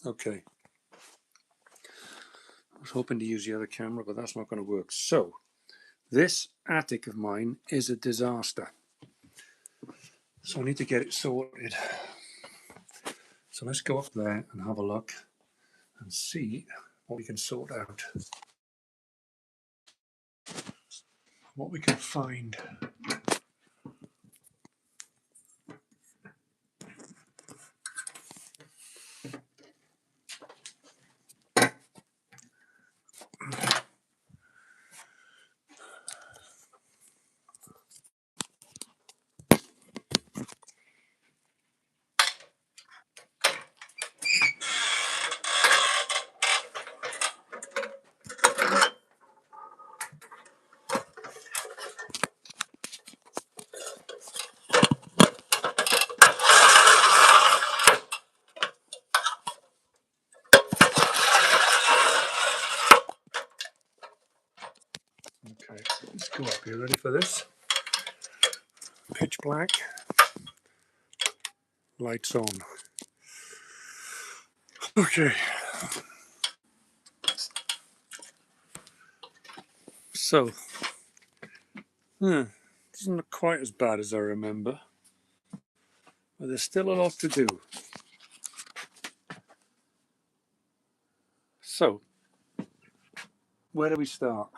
Okay. I was hoping to use the other camera, but that's not going to work. So, this attic of mine is a disaster. So I need to get it sorted. So let's go up there and have a look and see what we can sort out. What we can find. Okay, let's go up here. Ready for this? Pitch black. Lights on. Okay. So, doesn't look quite as bad as I remember, but there's still a lot to do. So, where do we start?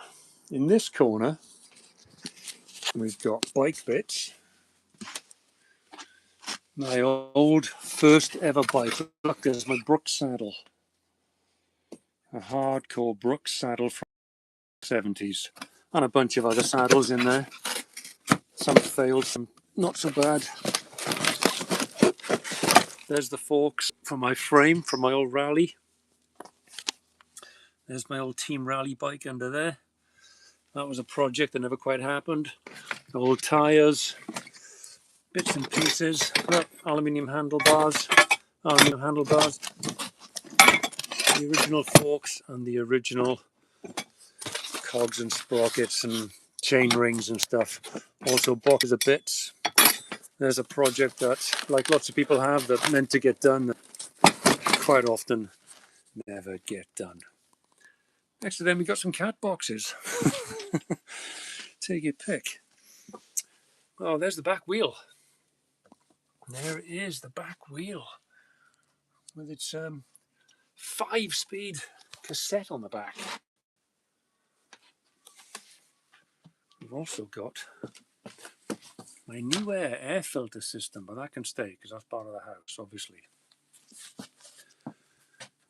In this corner, we've got bike bits. My old first ever bike. Look, there's my Brooks saddle. A hardcore Brooks saddle from the 70s. And a bunch of other saddles in there. Some failed, some not so bad. There's the forks for my frame from my old rally. There's my old Team Rally bike under there. That was a project that never quite happened. Old tyres, bits and pieces. Look, aluminium handlebars. The original forks and the original cogs and sprockets and chain rings and stuff. Also boxes of bits. There's a project that, like lots of people have, that meant to get done, that quite often never get done. Next to them we got some cat boxes. Take your pick. Oh, there's the back wheel. There it is, the back wheel. With its 5-speed cassette on the back. We've also got my new air filter system, but that can stay because that's part of the house, obviously.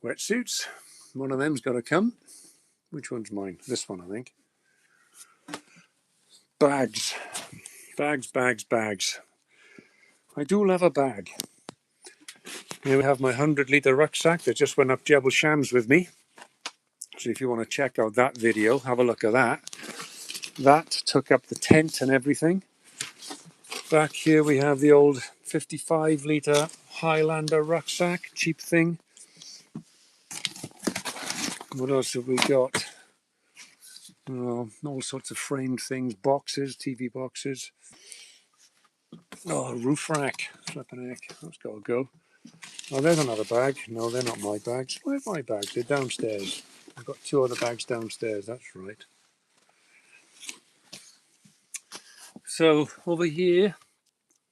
Wetsuits, one of them's got to come. Which one's mine? This one, I think. Bags. Bags. I do love a bag. Here we have my 100-litre rucksack that just went up Jebel Shams with me. So if you want to check out that video, have a look at that. That took up the tent and everything. Back here we have the old 55-litre Highlander rucksack, cheap thing. What else have we got? All sorts of framed things, boxes, TV boxes. Oh, roof rack, flipping heck, that's got to go. Oh, there's another bag. No, they're not my bags. Where are my bags? They're downstairs. I've got 2 other bags downstairs, that's right. So, over here,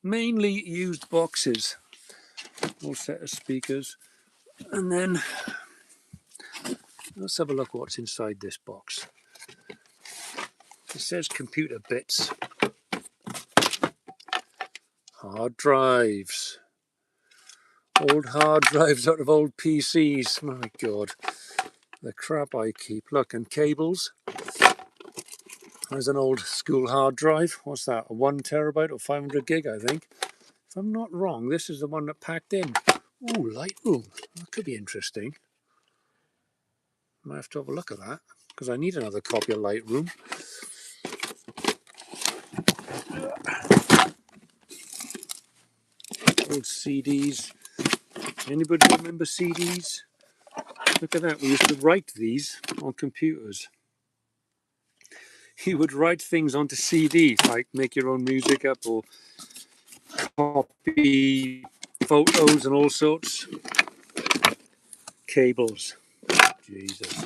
mainly used boxes. All set of speakers. And then, let's have a look what's inside this box. It says computer bits. Hard drives. Old hard drives out of old PCs. My God. The crap I keep. Look, and cables. There's an old school hard drive. What's that? A 1 terabyte or 500 gig, I think. If I'm not wrong, this is the one that packed in. Ooh, Lightroom. That could be interesting. Might have to have a look at that, because I need another copy of Lightroom. Old CDs. Anybody remember CDs? Look at that. We used to write these on computers. You would write things onto CDs, like make your own music up or copy photos and all sorts. cables. Jesus.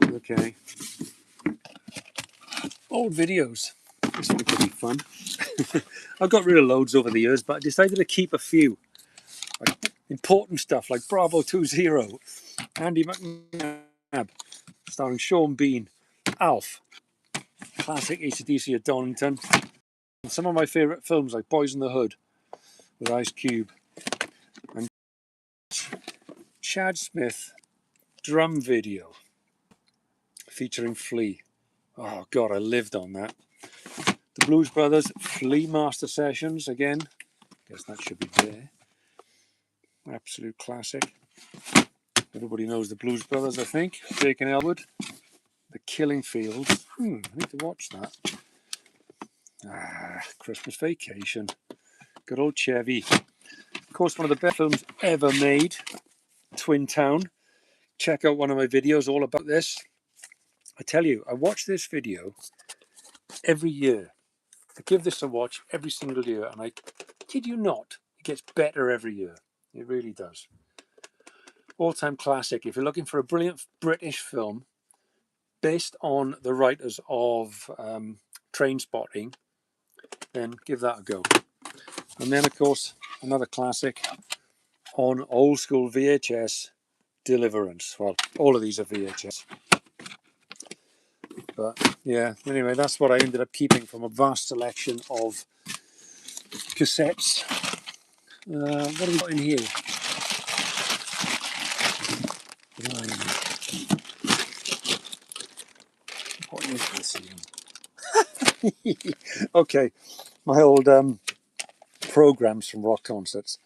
Okay. Old videos. This one could be fun. I've got rid of loads over the years, but I decided to keep a few. Like important stuff like Bravo 20, Andy McNabb, starring Sean Bean, Alf, classic AC/DC at Donington, and some of my favourite films like Boys in the Hood with Ice Cube, and Chad Smith drum video featuring Flea. Oh God, I lived on that. The Blues Brothers Flea Master Sessions again. Guess that should be there. Absolute classic. Everybody knows the Blues Brothers, I think. Jake and Elwood. The Killing Fields. I need to watch that. Christmas Vacation. Good old Chevy. Of course, one of the best films ever made. Twin Town. Check out one of my videos all about this. I tell you, I watch this video every year. I give this a watch every single year, and I kid you not, it gets better every year. It really does. All-time classic. If you're looking for a brilliant British film based on the writers of Trainspotting, then give that a go. And then, of course, another classic on old school VHS, Deliverance. Well, all of these are VHS. But yeah, anyway, that's what I ended up keeping from a vast selection of cassettes. What have we got in here? What is this even? Okay, my old programs from rock concerts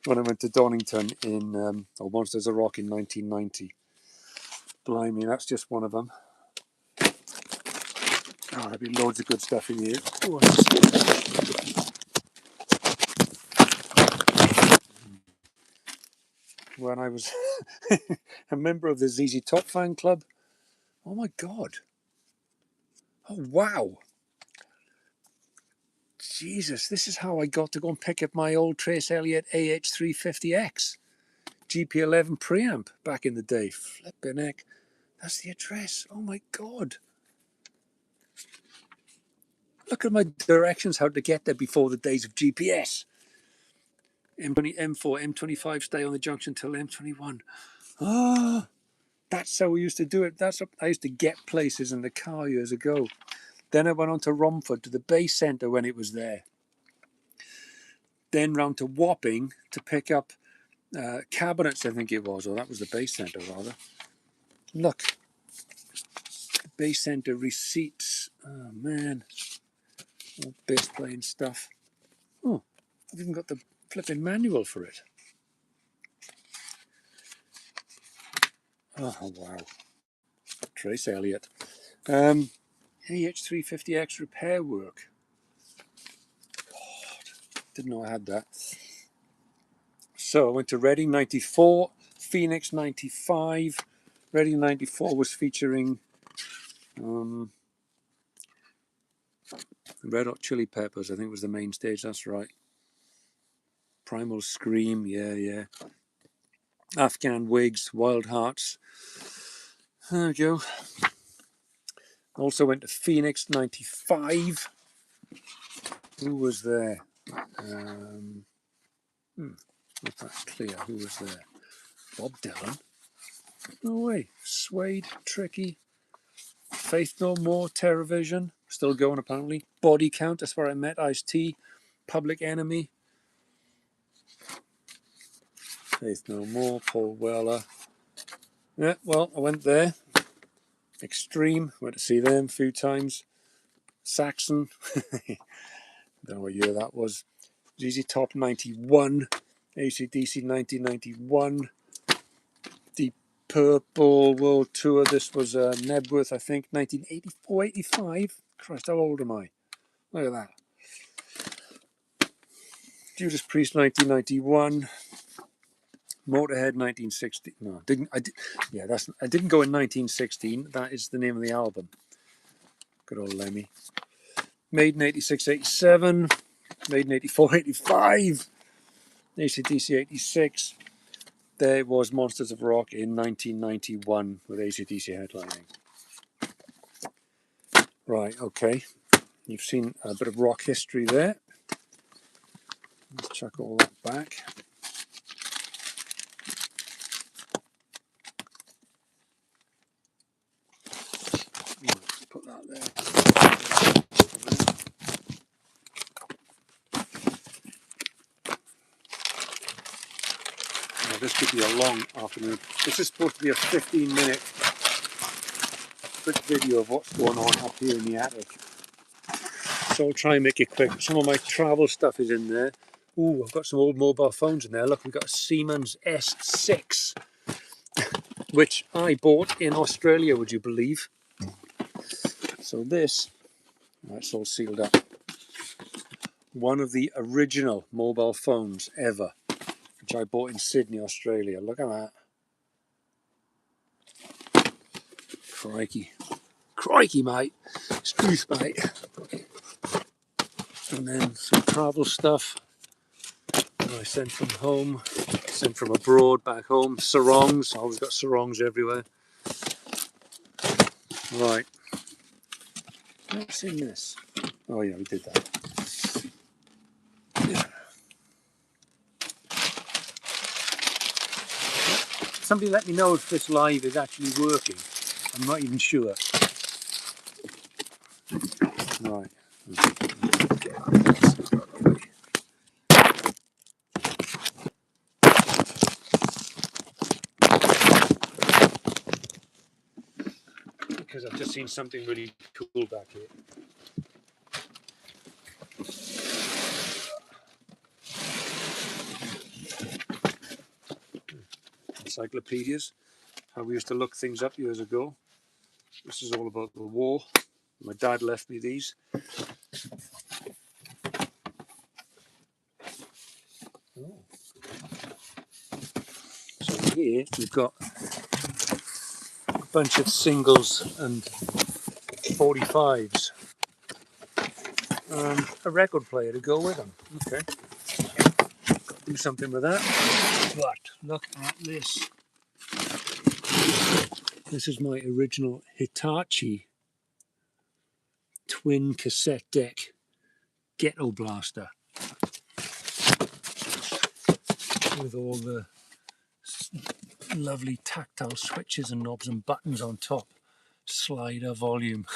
when I went to Donington in Monsters of Rock in 1990. Blimey, that's just one of them. Oh, there'll be loads of good stuff in here. When I was a member of the ZZ Top fan club. Oh my God. Oh wow. Jesus, this is how I got to go and pick up my old Trace Elliott AH350X GP11 preamp back in the day. Flippin' heck. That's the address. Oh my God. Look at my directions how to get there before the days of GPS. M20, M4, M25, stay on the junction till M21. Ah, that's how we used to do it. That's how I used to get places in the car years ago. Then I went on to Romford, to the Bay Centre when it was there. Then round to Wapping to pick up cabinets, I think it was, or that was the Bay Centre rather. Look, Bay Centre receipts. Oh man, all bass playing stuff. Oh, I've even got the flipping manual for it. Oh wow, Trace Elliott. AH350X repair work. God, didn't know I had that. So I went to Reading 94, Phoenix 95. Reading 94 was featuring Red Hot Chili Peppers, I think was the main stage, that's right. Primal Scream, yeah. Afghan Wigs, Wild Hearts. There we go. Also went to Phoenix 95. Who was there? Not that clear. Who was there? Bob Dylan? No way. Suede, Tricky, Faith No More, Terrorvision, still going apparently. Body Count, that's where I met Ice-T. Public Enemy. Faith No More, Paul Weller. Yeah, well, I went there. Extreme, went to see them a few times. Saxon, don't know what year that was. ZZ Top 91, AC/DC 1991, Deep Purple World Tour. This was Nebworth, I think, 1984, 85. Christ, how old am I? Look at that. Judas Priest 1991. Motorhead 1960. No, didn't I? Yeah, I didn't go in 1916. That is the name of the album. Good old Lemmy. Maiden 86, 87. Maiden 84, 85. AC/DC 86. there was Monsters of Rock in 1991 with AC/DC headlining. Right, okay. You've seen a bit of rock history there. Let's chuck all that back. Put that there. Now, this could be a long afternoon. This is supposed to be a 15-minute quick video of what's going on up here in the attic. So I'll try and make it quick. Some of my travel stuff is in there. Ooh, I've got some old mobile phones in there. Look, we've got a Siemens S6, which I bought in Australia, would you believe? So this, that's all sealed up. One of the original mobile phones ever, which I bought in Sydney, Australia. Look at that. Crikey. Crikey, mate. Truth, mate. And then some travel stuff that I sent from home, sent from abroad back home. Sarongs. I always got sarongs everywhere. Right. What's in this? Oh yeah, we did that. Yeah. Somebody let me know if this live is actually working. I'm not even sure. Right. Because I've just seen something really cool back here. Encyclopedias. How we used to look things up years ago. This is all about the war. My dad left me these. Oh. So here we've got a bunch of singles and 45s. A record player to go with them. Okay. Got to do something with that. But look at this. This is my original Hitachi twin cassette deck ghetto blaster with all the lovely tactile switches and knobs and buttons on top. Slider, volume,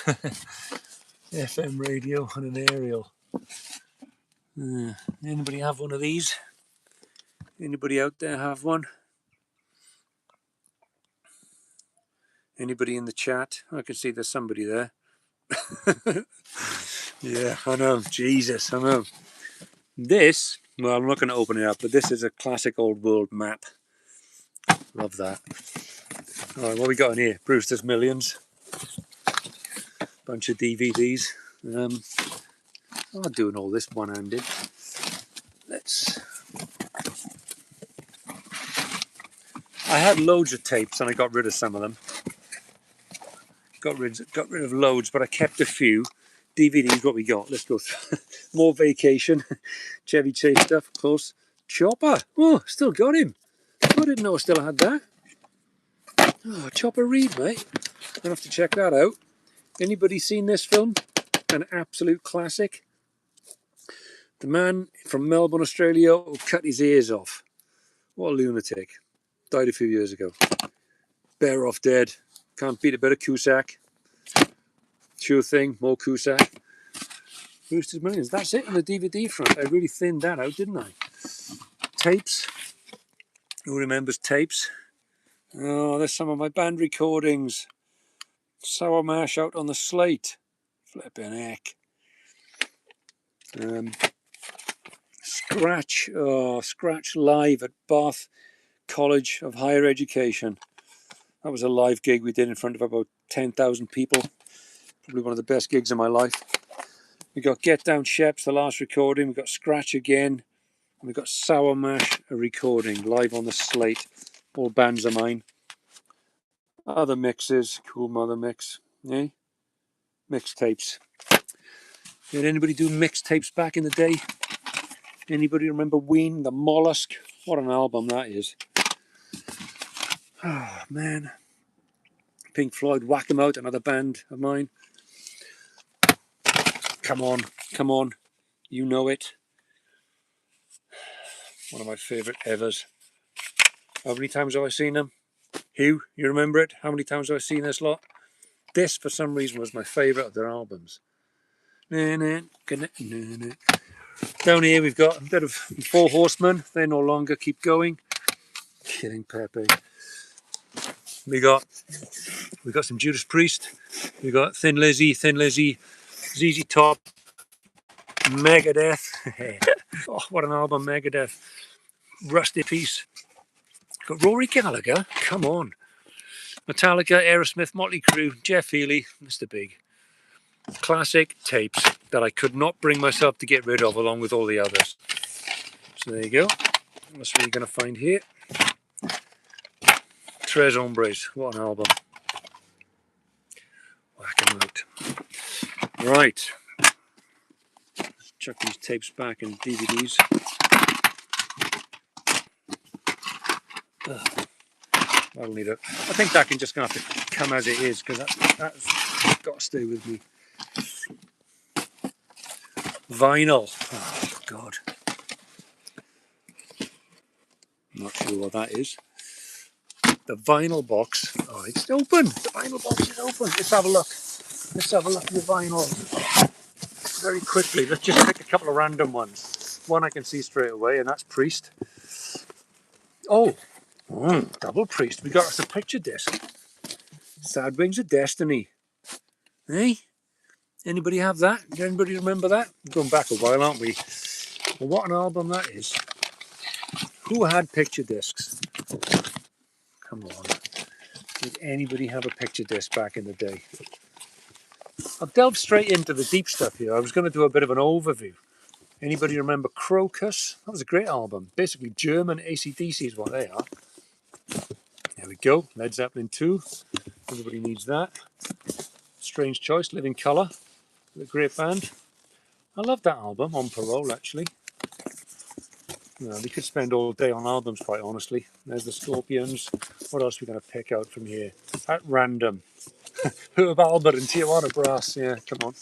FM radio and an aerial. Anybody have one of these? Anybody out there have one? Anybody in the chat? I can see there's somebody there. Yeah, I know. Jesus, I know. This, well, I'm not going to open it up, but this is a classic old world map. Love that. All right, what we got in here? Brewster's Millions. Bunch of DVDs. I'm not doing all this one-handed. I had loads of tapes and I got rid of some of them. Got rid of loads, but I kept a few. DVDs, what we got? Let's go through. More Vacation. Chevy Chase stuff, of course. Chopper. Oh, still got him. I didn't know I still had that. Oh, Chopper Reed, mate. I'll have to check that out. Anybody seen this film? An absolute classic. The man from Melbourne, Australia, who cut his ears off. What a lunatic. Died a few years ago. Better off dead. Can't beat a bit of Cusack. Sure thing, more Cusack. Brewster's Millions. That's it on the DVD front. I really thinned that out, didn't I? Tapes. Who remembers tapes? Oh, there's some of my band recordings. Sour Mash out on the slate. Flippin' heck. Scratch. Oh, Scratch live at Bath College of Higher Education. That was a live gig we did in front of about 10,000 people. Probably one of the best gigs of my life. We got Get Down Sheps, the last recording. We got Scratch again. And we got Sour Mash, a recording live on the slate. All bands of mine. Other mixes, Cool Mother mix, eh? Mixtapes. Did anybody do mixtapes back in the day? Anybody remember Ween, the Mollusk? What an album that is. Oh, man. Pink Floyd, Whack 'Em Out, another band of mine. Come on, come on. You know it. One of my favourite evers. How many times have I seen them? Hugh, you remember it? How many times have I seen this lot? This, for some reason, was my favourite of their albums. Down here we've got a bit of Four Horsemen. They no longer keep going. Killing Pepe. We got some Judas Priest. We got Thin Lizzy, ZZ Top, Megadeth. Oh, what an album, Megadeth. Rusty Peace. Got Rory Gallagher. Come on. Metallica, Aerosmith, Motley Crue, Jeff Healey, Mr. Big. Classic tapes that I could not bring myself to get rid of along with all the others. So there you go. That's what you're going to find here. Tres Hombres. What an album. Whack 'em out. Right. Let's chuck these tapes back and DVDs. That'll need it. I think that can just have to come as it is because that's got to stay with me. Vinyl. Oh, God. Not sure what that is. The vinyl box. Oh, it's open. The vinyl box is open. Let's have a look. Let's have a look at the vinyl. Very quickly. Let's just pick a couple of random ones. One I can see straight away, and that's Priest. Oh, double Priest. We got us a picture disc. Sad Wings of Destiny. Hey? Anybody have that? Does anybody remember that? We're going back a while, aren't we? Well, what an album that is. Who had picture discs? Come on. Did anybody have a picture disc back in the day? I'll delve straight into the deep stuff here. I was going to do a bit of an overview. Anybody remember Crocus? That was a great album. Basically German AC/DC is what they are. There we go. Led Zeppelin 2. Everybody needs that. Strange Choice, Living Colour. A great band. I love that album, On Parole, actually. We could spend all day on albums, quite honestly. There's the Scorpions. What else are we going to pick out from here? At random. Herb Albert and Tijuana Brass. Yeah, come on.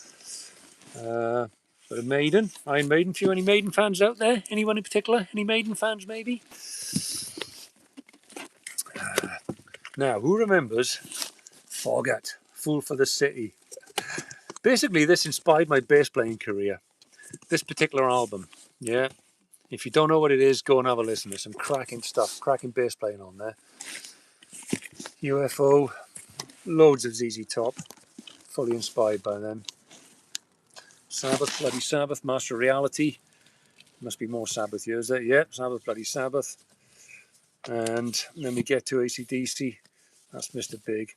But a Maiden. Iron Maiden. Few any Maiden fans out there? Anyone in particular? Any Maiden fans, maybe? Now, who remembers Fogat? Fool for the City. Basically, this inspired my bass playing career. This particular album. Yeah. If you don't know what it is, go and have a listen. There's some cracking stuff, cracking bass playing on there. UFO, loads of ZZ Top, fully inspired by them. Sabbath, Bloody Sabbath, Master of Reality. Must be more Sabbath here, is there? Yep, Sabbath, Bloody Sabbath. And then we get to AC/DC. That's Mr. Big.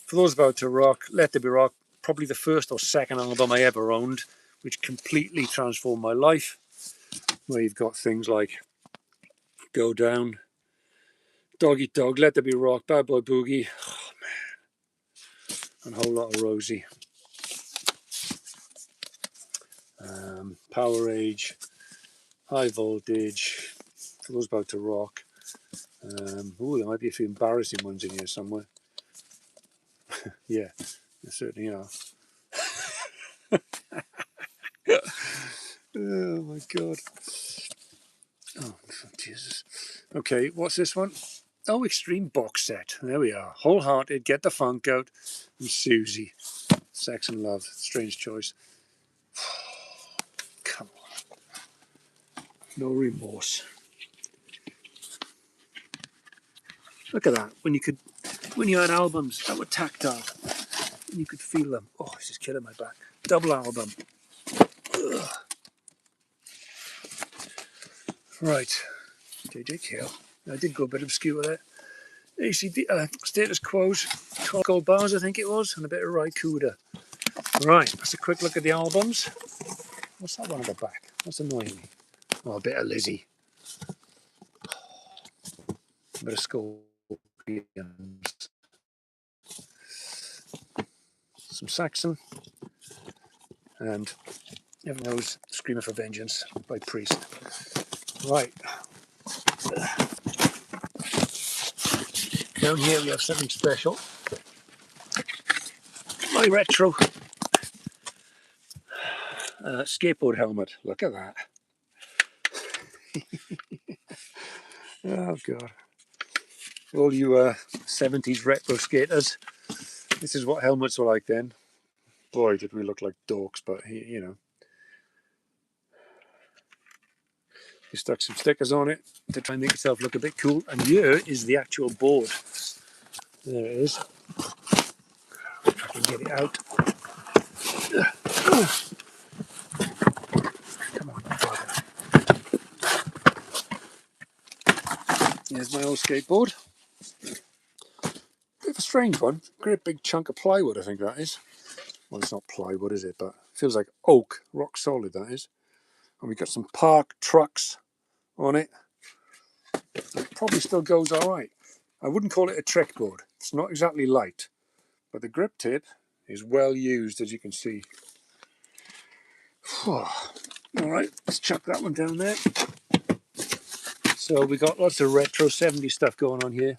For those about to rock, Let There Be Rock, probably the first or second album I ever owned, which completely transformed my life. Where you've got things like Go Down, Dog Eat Dog, Let There Be Rock, Bad Boy Boogie, oh man, and a whole lot of Rosie. Power Age, High Voltage, for those about to rock. There might be a few embarrassing ones in here somewhere. Yeah, there certainly are. Oh my God. Oh, Jesus. Okay, what's this one? Oh, Extreme Box Set. There we are. Wholehearted, Get the Funk Out, and Susie. Sex and Love. Strange Choice. Come on. No remorse. Look at that. When you had albums that were tactile, and you could feel them. Oh, this is killing my back. Double album. Ugh. Right. JJ Cale. I did go a bit obscure there. Status Quo's Gold Bars, I think it was, and a bit of Ry Cooder. Right, that's a quick look at the albums. What's that one at the back? That's annoying me. Oh, a bit of Lizzie. A bit of Scorpions. Some Saxon. And everyone knows Screamer for Vengeance by Priest. Right. down here we have something special. My retro skateboard helmet. Look at that. Oh God. All you 70s retro skaters, this is what helmets were like then. Boy, did we look like dorks, but you know. You stuck some stickers on it to try and make yourself look a bit cool. And here is the actual board. There it is. If I can get it out. Come on, brother. Here's my old skateboard. Bit of a strange one. Great big chunk of plywood, I think that is. Well, it's not plywood, is it? But it feels like oak, rock solid, that is. And we've got some park trucks on it. It probably still goes all right. I wouldn't call it a trick board. It's not exactly light, but the grip tip is well used, as you can see. All right, let's chuck that one down there. So we got lots of retro 70s stuff going on here.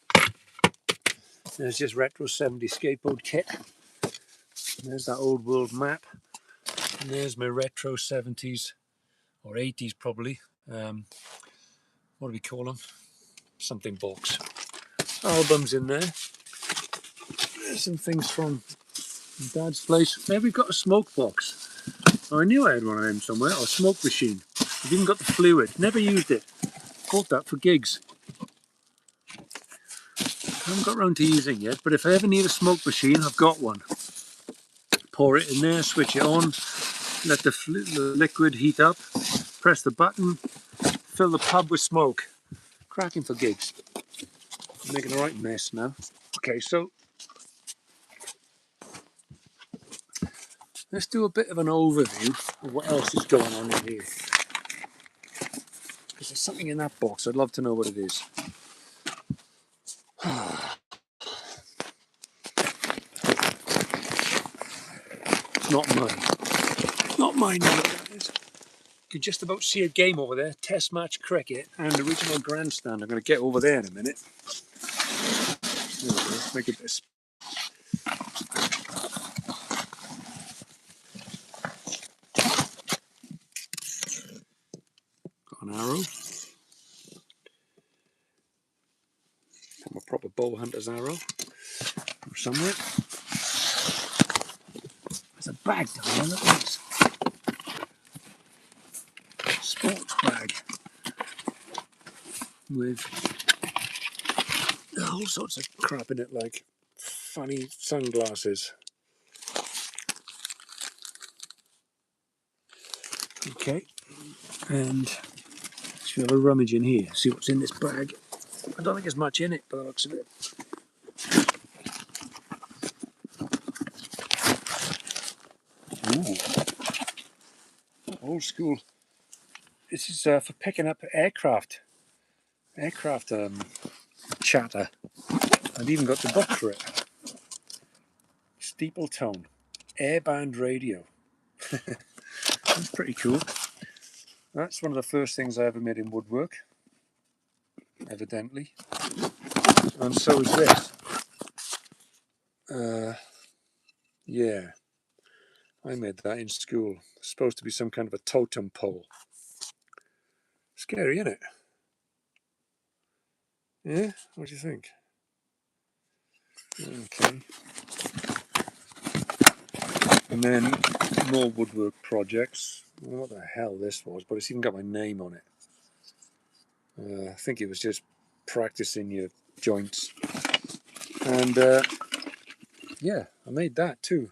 There's just retro 70s skateboard kit. There's that old world map. And there's my retro 70s or 80s probably. What do we call them? Something box. Albums in there. There's some things from Dad's place. There we've got a smoke box. Oh, I knew I had one of them somewhere. Or a smoke machine. I've even got the fluid. Never used it. Bought that for gigs. I haven't got round to using it yet, but if I ever need a smoke machine, I've got one. Pour it in there, switch it on, let the liquid heat up, press the button, fill the pub with smoke. Cracking for gigs. I'm making a right mess now. Okay, so let's do a bit of an overview of what else is going on in here. Because there's something in that box, I'd love to know what it is. It's not mine. Not mine, no, that is. You can just about see a game over there, test match cricket and original grandstand. I'm going to get over there in a minute. There we go. Make a bit of got an arrow. Got my proper bow hunter's arrow from somewhere. There's a bag down there, look at this. Sports bag with all sorts of crap in it, like funny sunglasses. Okay, and should we have a rummage in here, see what's in this bag. I don't think there's much in it by the looks of it. Ooh, old school. This is for picking up aircraft chatter. I've even got the book for it. Steeple tone, airband radio. That's pretty cool. That's one of the first things I ever made in woodwork, evidently. And so is this. Yeah, I made that in school. It's supposed to be some kind of a totem pole. Scary, isn't it? Yeah? What do you think? Okay. And then more woodwork projects. I don't know what the hell this was, but it's even got my name on it. I think it was just practicing your joints. And yeah, I made that too.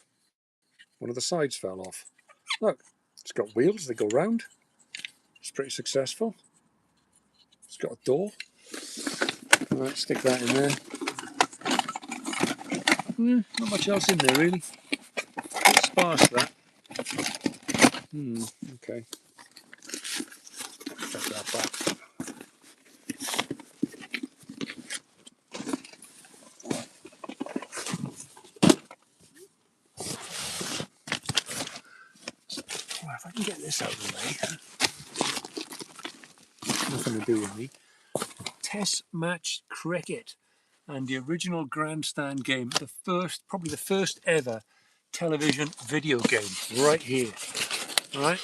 One of the sides fell off. Look, it's got wheels, they go round. It's pretty successful. It's got a door. Alright, stick that in there. Not much else in there really. A bit sparse that. Okay. Chuck that back. Well, if I can get this out of the way. Nothing to do with me. Test match cricket. and the original grandstand game, probably the first ever television video game, right here, right?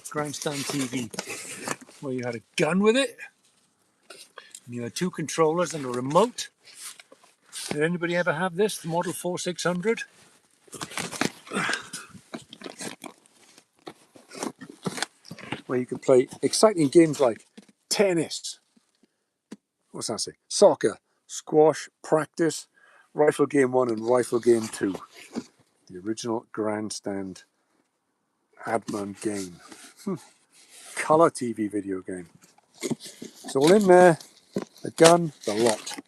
Grandstand TV, where you had a gun with it, and you had 2 controllers and a remote. Did anybody ever have this, the Model 4600? Where you could play exciting games like tennis, what's that say? Soccer, squash, practice, Rifle Game 1 and Rifle Game 2. The original grandstand Adman game. Colour TV video game. It's all in there. The gun, the lot.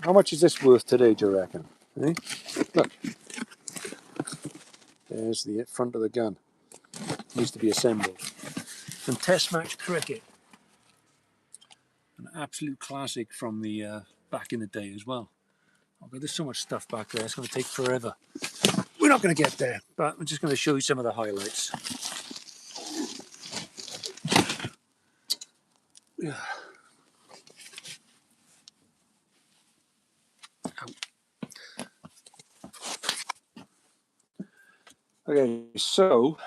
How much is this worth today, do you reckon? Eh? Look. There's the front of the gun. It needs to be assembled. And test match cricket. An absolute classic from the back in the day as well. Okay, there's so much stuff back there, it's going to take forever. We're not going to get there, but I'm just going to show you some of the highlights. Yeah. Okay, so,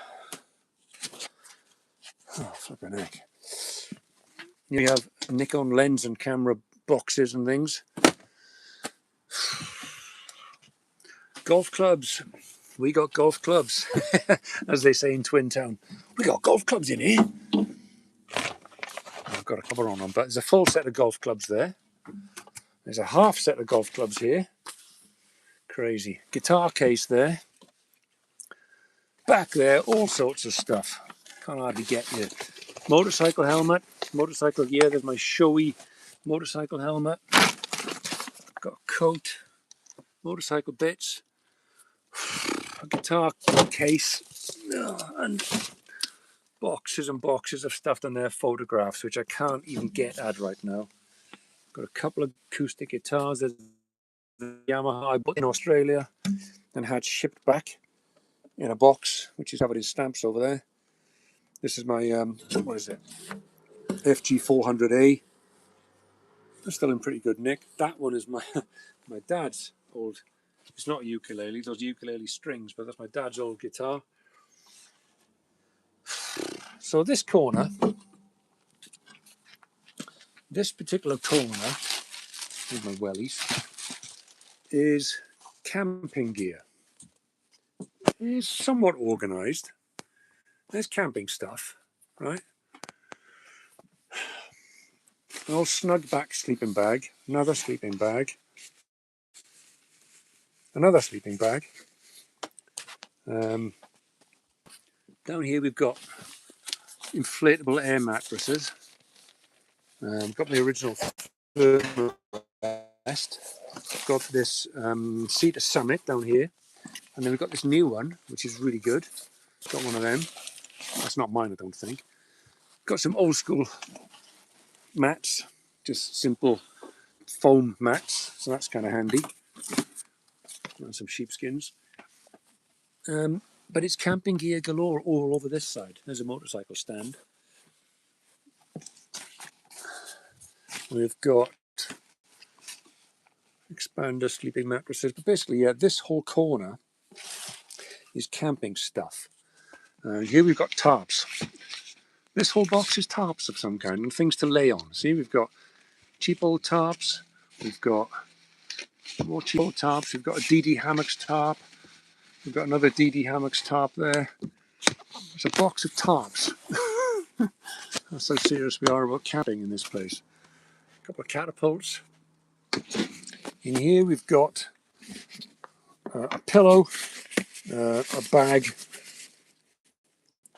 flipping heck. You have Nikon lens and camera boxes and things. Golf clubs. We got golf clubs, as they say in Twin Town. We got golf clubs in here. I've got a cover on them, but there's a full set of golf clubs there. There's a half set of golf clubs here. Crazy. Guitar case there. Back there, all sorts of stuff. Can't hardly get you. Motorcycle helmet. Motorcycle gear. There's my showy motorcycle helmet. Got a coat. Motorcycle bits. A guitar case. And boxes and boxes of stuff on there. Photographs, which I can't even get at right now. Got a couple of acoustic guitars. There's the Yamaha I bought in Australia and had shipped back in a box, which is covered in stamps over there. This is my, what is it? FG 400A. It's still in pretty good nick. That one is my my dad's old, it's not a ukulele, those ukulele strings, but that's my dad's old guitar. So this corner, this particular corner, here's my wellies, is camping gear. It is somewhat organised. There's camping stuff, right? An old snug back sleeping bag, another sleeping bag, another sleeping bag. Down here we've got inflatable air mattresses. Got the original vest. Got this Cedar Summit down here, and then we've got this new one, which is really good. Got one of them. That's not mine, I don't think. Got some old school mats, just simple foam mats, so that's kind of handy. And some sheepskins. But it's camping gear galore all over this side. There's a motorcycle stand. We've got expander sleeping mattresses, but basically, yeah, this whole corner is camping stuff. Here we've got tarps. This whole box is tarps of some kind and things to lay on. See, we've got cheap old tarps. We've got more cheap old tarps. We've got a DD Hammocks tarp. We've got another DD Hammocks tarp there. It's a box of tarps. That's how serious we are about camping in this place. A couple of catapults. In here we've got a pillow, a bag,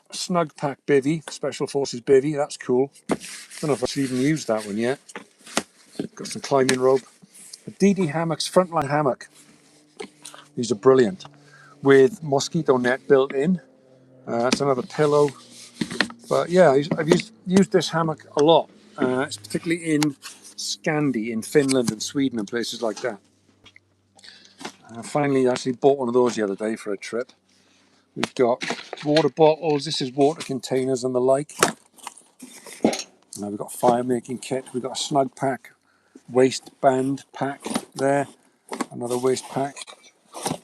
a snug pack bivvy, Special Forces bivvy, that's cool. Don't know if I've even used that one yet. Got some climbing rope. A DD Hammocks frontline hammock. These are brilliant. With mosquito net built in. That's another pillow. But yeah, I've used this hammock a lot. It's particularly in Scandi, in Finland and Sweden and places like that. I finally actually bought one of those the other day for a trip. We've got water bottles, this is water containers and the like. We've got a fire making kit, we've got a snug pack waistband pack there, another waist pack.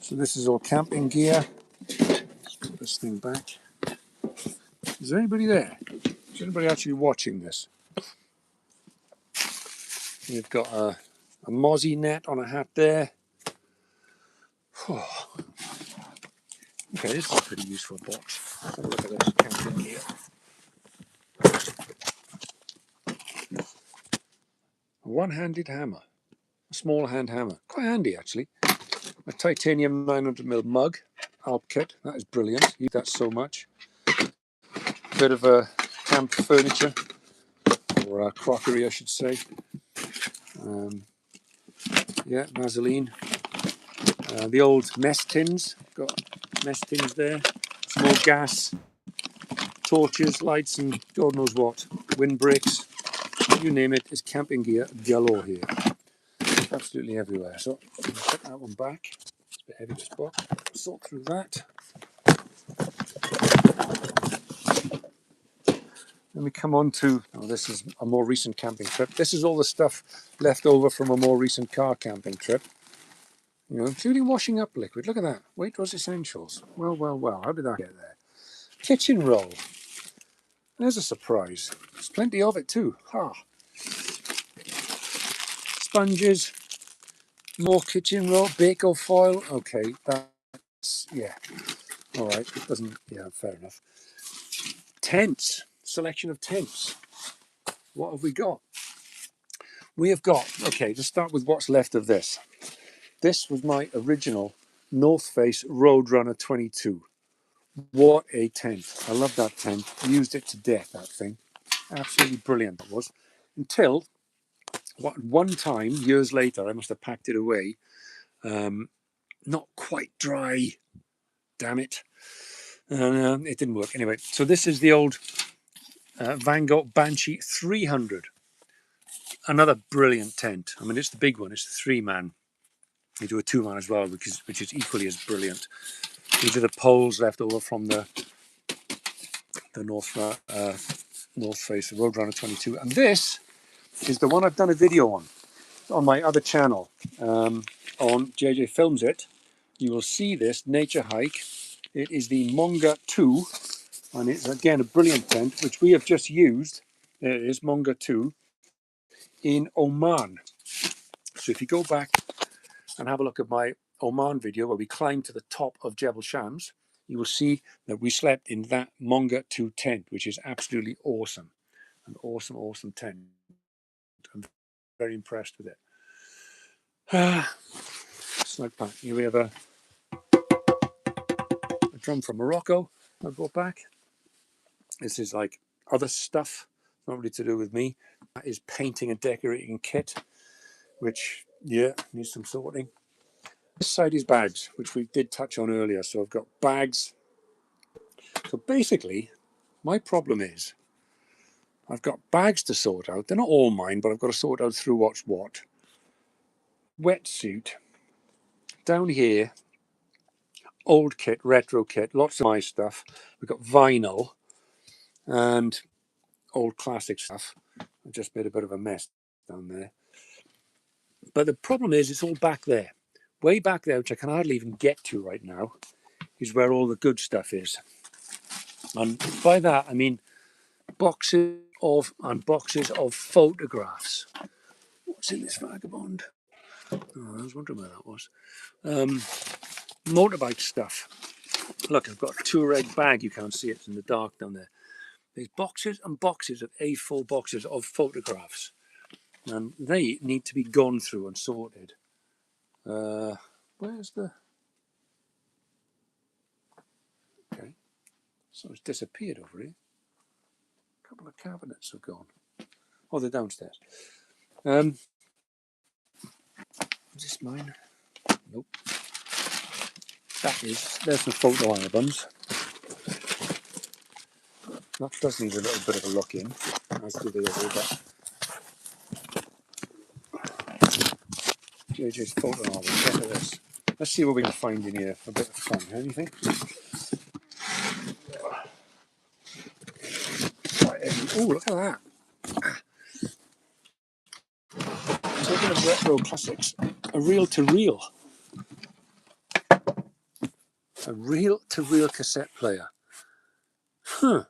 So this is all camping gear. Let's put this thing back. Is there anybody there? Is anybody actually watching this? We've got a mozzie net on a hat there. Oh. Okay, this is a pretty useful box. Have a look at this camping gear. A one-handed hammer, a small hand hammer. Quite handy actually. A titanium 900mm mug, Alp kit. That is brilliant. Use that so much. Bit of a camp furniture, or crockery I should say. Yeah, Vaseline. The old mess tins. Got mess tins there. Some more gas, torches, lights, and God knows what. Windbreaks. You name it. It's camping gear galore here. Absolutely everywhere. So I'm going to put that one back. It's a bit heavy, this box. Sort through that. Then we come on to, oh, this is a more recent camping trip. This is all the stuff left over from a more recent car camping trip. You know, including washing up liquid. Look at that. Waitrose Essentials. Well, well, well. How did that get there? Kitchen roll. There's a surprise. There's plenty of it too. Ha. Sponges. More kitchen roll. Bako foil. Okay, that's, yeah. All right. It doesn't, yeah, fair enough. Tents. Selection of tents. What have we got? We have got, okay, to start with what's left of this. This was my original North Face Roadrunner 22. What a tent. I love that tent. Used it to death, that thing. Absolutely brilliant it was. Until one time, years later, I must have packed it away. Not quite dry. Damn it. It didn't work. Anyway, so this is the old Van Gogh Banshee 300. Another brilliant tent. I mean, it's the big one. It's the 3-man. They do a 2-man as well, which is equally as brilliant. These are the poles left over from the North Face, the Roadrunner 22. And this is the one I've done a video on my other channel, on JJ Films It. You will see this nature hike. It is the Monga 2, and it's again a brilliant tent, which we have just used. There it is, Monga 2, in Oman. So if you go back and have a look at my Oman video where we climbed to the top of Jebel Shams, you will see that we slept in that Monga 2 tent, which is absolutely awesome. An awesome, awesome tent. I'm very impressed with it. Snug pack. Here we have a drum from Morocco I brought back. This is like other stuff, not really to do with me. That is painting and decorating kit, which, yeah, needs some sorting. This side is bags, which we did touch on earlier. So I've got bags. So basically, my problem is I've got bags to sort out. They're not all mine, but I've got to sort out through what's what. Wetsuit. Down here, old kit, retro kit, lots of my stuff. We've got vinyl and old classic stuff. I just made a bit of a mess down there. But the problem is it's all back there. Way back there, which I can hardly even get to right now, is where all the good stuff is. And by that, I mean boxes of photographs. What's in this vagabond? Oh, I was wondering where that was. Motorbike stuff. Look, I've got a Touareg bag. You can't see it in the dark down there. There's boxes and boxes of A4 boxes of photographs. And they need to be gone through and sorted. Where's the... Okay. So it's disappeared over here. A couple of cabinets have gone. Oh, they're downstairs. Is this mine? Nope. There's some photo albums. That does need a little bit of a look in, as do the other, but JJ's photo album, look at this. Let's see what we can find in here for a bit of fun. Anything? Oh, look at that. Speaking of retro classics, a reel-to-reel cassette player. Huh.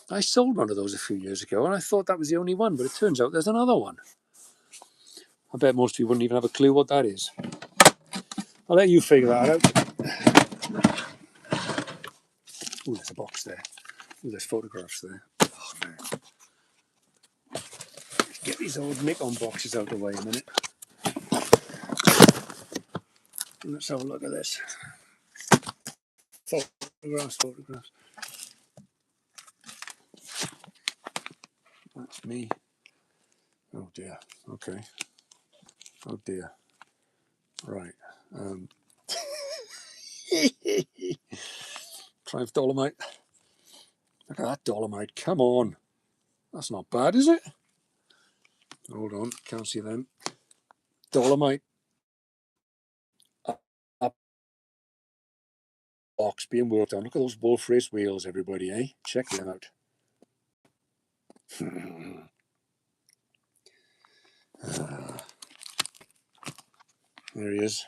I sold one of those a few years ago, and I thought that was the only one, but it turns out there's another one. I bet most of you wouldn't even have a clue what that is. I'll let you figure that out. Ooh, there's a box there. Ooh, there's photographs there. Oh, man. Get these old Nikon boxes out of the way a minute. Let's have a look at this. Photographs. That's me. Oh dear. Okay. Oh dear. Right. Triumph Dolomite. Look at that Dolomite. Come on. That's not bad, is it? Hold on. Can't see them. Dolomite. Up box being worked on. Look at those Wolf Race wheels, everybody, eh? Check them out. There he is.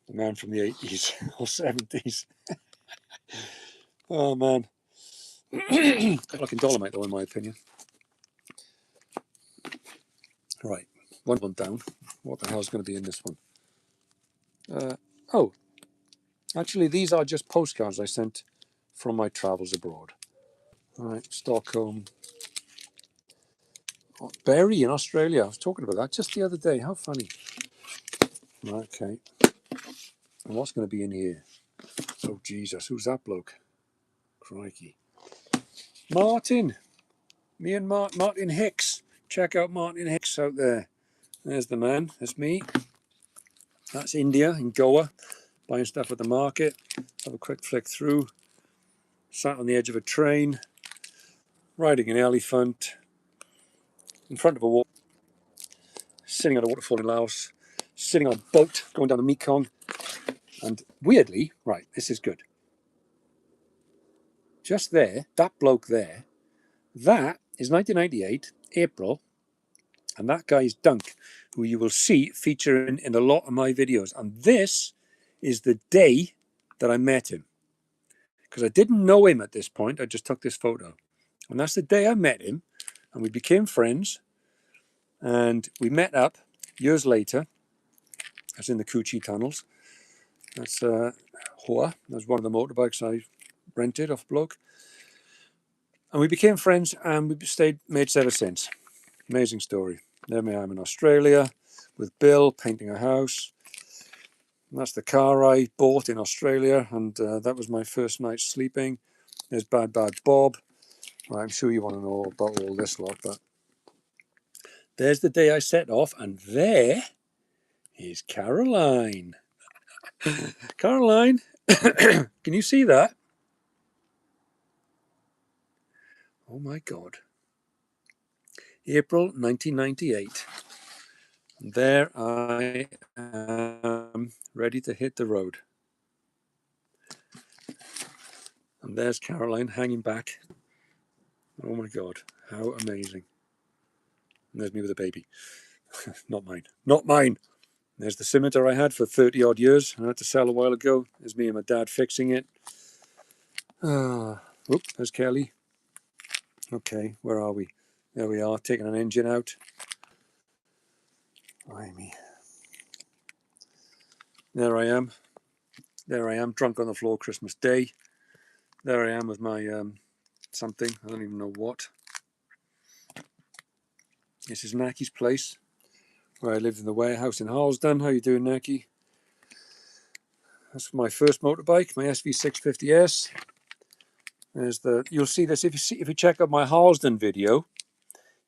The man from the 80s or 70s. Oh, man. Good looking Dolomite, though, in my opinion. Right. One down. What the hell's going to be in this one? Oh, actually, these are just postcards I sent from my travels abroad. All right, Stockholm. Oh, Berry in Australia. I was talking about that just the other day. How funny. Okay. And what's going to be in here? Oh, Jesus. Who's that bloke? Crikey. Martin. Me and Martin Hicks. Check out Martin Hicks out there. There's the man. That's me. That's India in Goa. Buying stuff at the market. Have a quick flick through. Sat on the edge of a train. Riding an elephant. In front of a wall. Sitting on a waterfall in Laos. Sitting on a boat going down the Mekong. And weirdly, right, this is good. Just there, that bloke there, that is 1998, April, and that guy's Dunk, who you will see featuring in a lot of my videos. And this is the day that I met him. Because I didn't know him at this point, I just took this photo. And that's the day I met him, and we became friends, and we met up years later. That's in the Coochie tunnels. That's Hoa. That's one of the motorbikes I rented off bloke. And we became friends, and we've stayed mates ever since. Amazing story. There I am in Australia with Bill painting a house. And that's the car I bought in Australia, and that was my first night sleeping. There's Bad Bob. Well, I'm sure you want to know about all this lot, but there's the day I set off, and there is Caroline. Caroline, can you see that? Oh my God. April 1998. And there I am, ready to hit the road. And there's Caroline hanging back. Oh my God, how amazing. And there's me with a baby. Not mine. Not mine. There's the scimitar I had for 30 odd years. I had to sell a while ago. There's me and my dad fixing it. There's Kelly. Okay, where are we? There we are, taking an engine out. Blimey. There I am. There I am, drunk on the floor Christmas Day. There I am with my something. I don't even know what. This is Naki's place, where I lived in the warehouse in Harlesden. How you doing, Naki? That's my first motorbike, my SV650S. There's you'll see this if you check out my Harlesden video.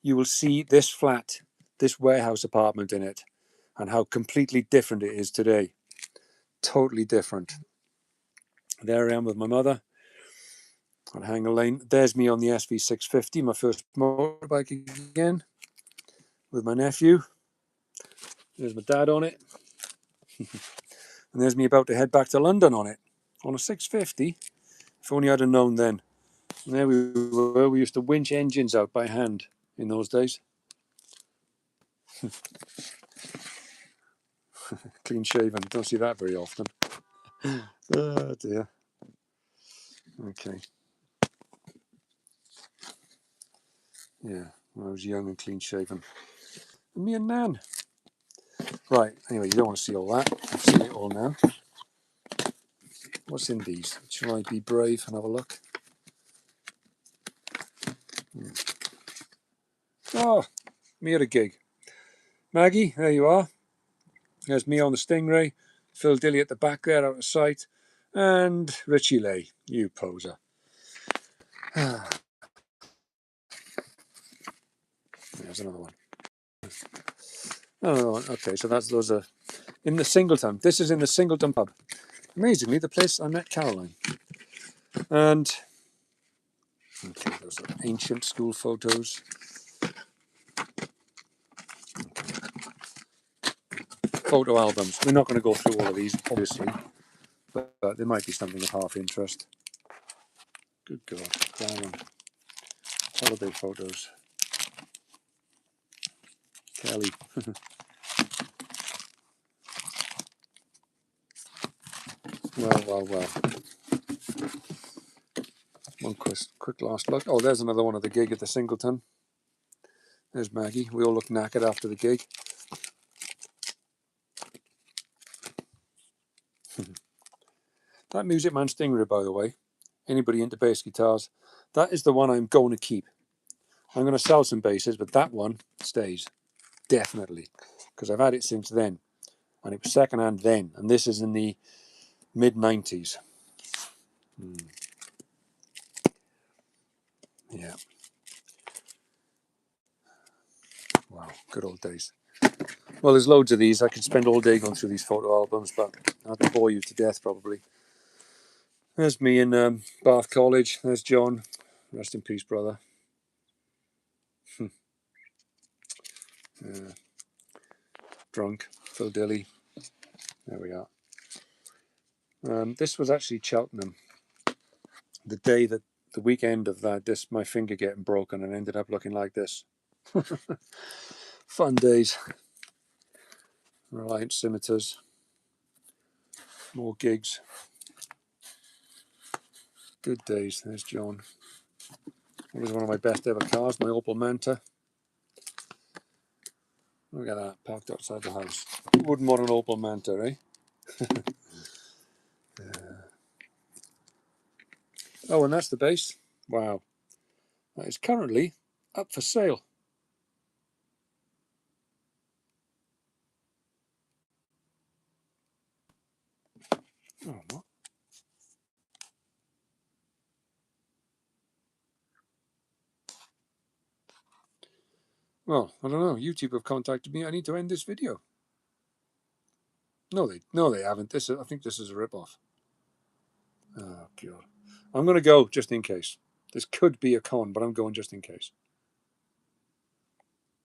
You will see this flat, this warehouse apartment in it, and how completely different it is today. Totally different. There I am with my mother on Hanger Lane. There's me on the SV650, my first motorbike again, with my nephew. There's my dad on it. And there's me about to head back to London on it, on a 650. If only I'd have known then. And there we were. We used to winch engines out by hand in those days. Clean shaven. Don't see that very often. Oh dear. Okay. Yeah, when I was young and clean shaven. And me and Nan. Right, anyway, you don't want to see all that. I've seen it all now. What's in these? Shall I be brave and have a look? Oh, me at a gig. Maggie, there you are. There's me on the Stingray. Phil Dilly at the back there out of sight. And Richie Lay, you poser. There's another one. Oh, okay, so those are in the Singleton. This is in the Singleton pub. Amazingly, the place I met Caroline. And okay, those are ancient school photos. Photo albums. We're not going to go through all of these, obviously, but there might be something of half interest. Good God, Darren. Holiday photos. Kelly. Well. One quick last look. Oh, there's another one of the gig at the Singleton. There's Maggie. We all look knackered after the gig. That Music Man Stingray, by the way, anybody into bass guitars, that is the one I'm going to keep. I'm going to sell some basses, but that one stays. Definitely. Because I've had it since then. And it was secondhand then. And this is in the mid-90s. Yeah. Wow, good old days. Well, there's loads of these. I could spend all day going through these photo albums, but I'd bore you to death probably. There's me in Bath College. There's John. Rest in peace, brother. Drunk. Phil Dilly. There we are. This was actually Cheltenham. The weekend of that, my finger getting broken and ended up looking like this. Fun days. Reliant Scimitars. More gigs. Good days. There's John. It was one of my best ever cars, my Opel Manta. Look at that, parked outside the house. Who wouldn't want an Opel Manta, eh? Oh, and that's the bass. Wow. That is currently up for sale. Oh, what? Well, I don't know. YouTube have contacted me. I need to end this video. No, they haven't. I think this is a rip-off. Oh, God. I'm going to go just in case. This could be a con, but I'm going just in case.